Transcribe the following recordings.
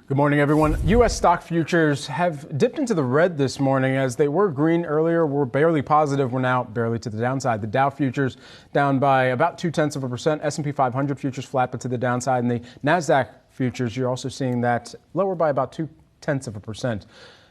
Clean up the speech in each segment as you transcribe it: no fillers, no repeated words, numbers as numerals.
Good morning, everyone. U.S. stock futures have dipped into the red this morning as they were green earlier. We're barely positive. We're now barely to the downside. The Dow futures down by about 0.2%. S&P 500 futures flat but to the downside. And the NASDAQ futures, you're also seeing that lower by about 0.2%.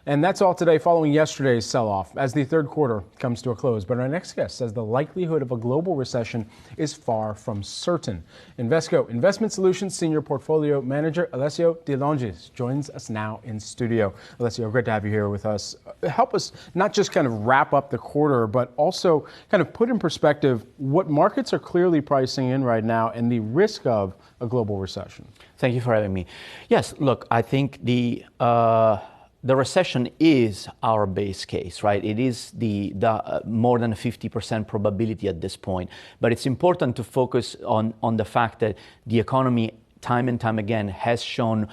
And that's all today following yesterday's sell-off as the third quarter comes to a close. But our next guest says the likelihood of a global recession is far from certain. Invesco Investment Solutions Senior Portfolio Manager Alessio de Longis joins us now in studio. Alessio, great to have you here with us. Help us not just kind of wrap up the quarter, but also kind of put in perspective what markets are clearly pricing in right now and the risk of a global recession. Thank you for having me. Yes, look, I think the recession is our base case, right? It is the more than a 50% probability at this point. But it's important to focus on the fact that the economy, time and time again, has shown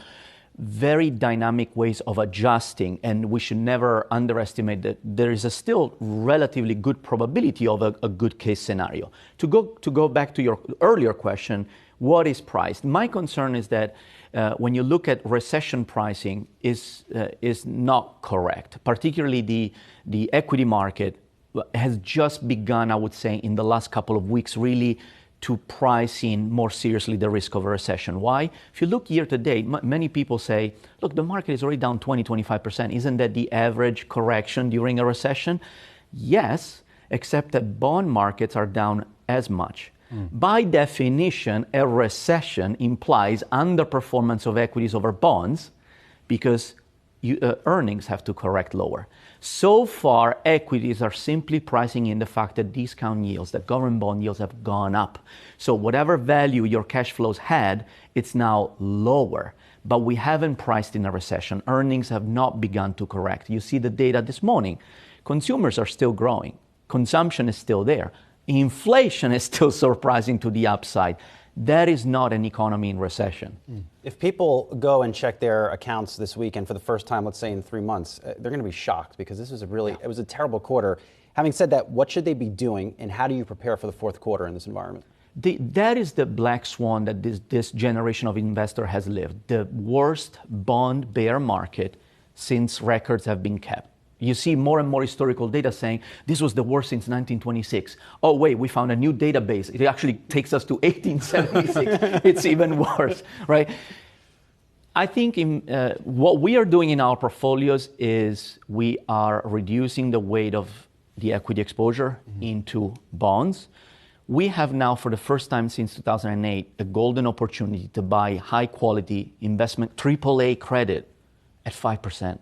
very dynamic ways of adjusting, and we should never underestimate that there is a still relatively good probability of a good case scenario. To go back to your earlier question, what is priced? My concern is that when you look at recession pricing is not correct. Particularly the equity market has just begun, I would say, in the last couple of weeks, really to price in more seriously the risk of a recession. Why? If you look year to date, many people say, look, the market is already down 20-25%. Isn't that the average correction during a recession? Yes, except that bond markets are down as much. By definition, a recession implies underperformance of equities over bonds because earnings have to correct lower. So far, equities are simply pricing in the fact that discount yields, that government bond yields have gone up. So whatever value your cash flows had, it's now lower. But we haven't priced in a recession. Earnings have not begun to correct. You see the data this morning. Consumers are still growing. Consumption is still there. Inflation is still surprising to the upside. That is not an economy in recession. If people go and check their accounts this weekend for the first time, let's say in 3 months, they're going to be shocked because this was it was a terrible quarter. Having said that, what should they be doing and how do you prepare for the fourth quarter in this environment? That is the black swan that this generation of investor has lived. The worst bond bear market since records have been kept. You see more and more historical data saying this was the worst since 1926. Oh, wait, we found a new database. It actually takes us to 1876. It's even worse, right? I think what we are doing in our portfolios is we are reducing the weight of the equity exposure into bonds. We have now, for the first time since 2008, a golden opportunity to buy high-quality investment AAA credit at 5%.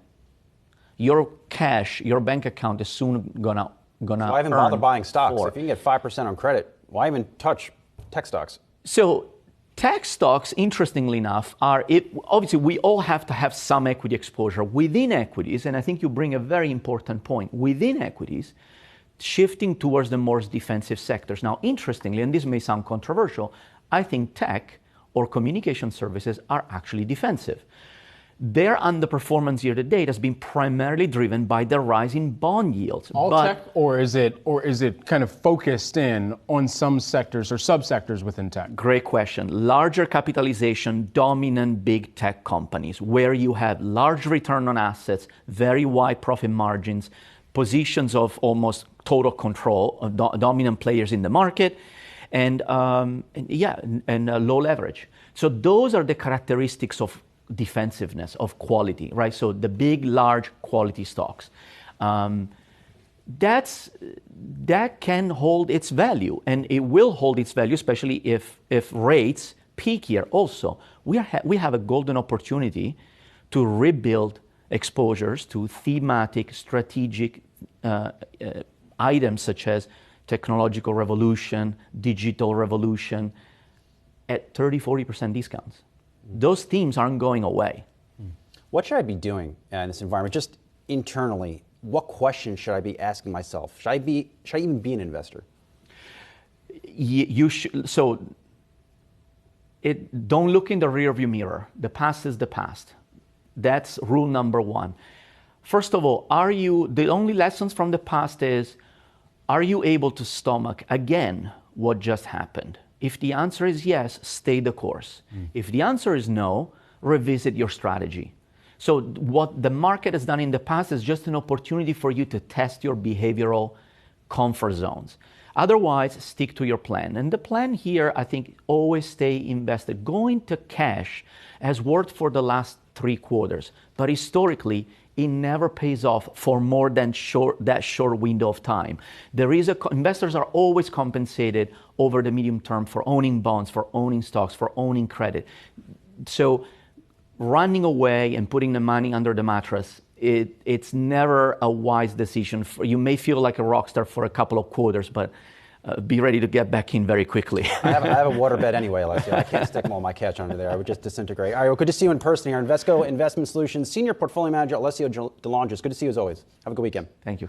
Your cash, your bank account is soon gonna why even bother buying stocks? If you can get 5% on credit, why even touch tech stocks? So tech stocks, interestingly enough, obviously we all have to have some equity exposure within equities, and I think you bring a very important point. Within equities, shifting towards the more defensive sectors. Now, interestingly, and this may sound controversial, I think tech or communication services are actually defensive. Their underperformance year to date has been primarily driven by the rise in bond yields. All tech, or is it kind of focused in on some sectors or subsectors within tech? Great question. Larger capitalization, dominant big tech companies, where you have large return on assets, very wide profit margins, positions of almost total control, of dominant players in the market, and low leverage. So those are the characteristics of defensiveness, of quality, right? So the big, large quality stocks. That can hold its value, and it will hold its value, especially if rates peak here. Also, we have a golden opportunity to rebuild exposures to thematic, strategic items such as technological revolution, digital revolution, at 30-40% discounts. Those themes aren't going away. What should I be doing in this environment? Just internally, what questions should I be asking myself? Should I even be an investor? You should. So, don't look in the rearview mirror. The past is the past. That's rule number one. First of all, the only lessons from the past is, are you able to stomach again what just happened? If the answer is yes, stay the course. If the answer is no, revisit your strategy. So what the market has done in the past is just an opportunity for you to test your behavioral comfort zones. Otherwise, stick to your plan. And the plan here, I think, always stay invested. Going to cash has worked for the last 3 quarters, but historically, it never pays off for more than that short window of time. Investors are always compensated over the medium term for owning bonds, for owning stocks, for owning credit. So running away and putting the money under the mattress, it's never a wise decision. You may feel like a rock star for a couple of quarters, but be ready to get back in very quickly. I have a waterbed anyway, Alessio. I can't stick all my cash under there. I would just disintegrate. All right, well, good to see you in person here. Invesco Investment Solutions Senior Portfolio Manager Alessio de Longis. Good to see you as always. Have a good weekend. Thank you.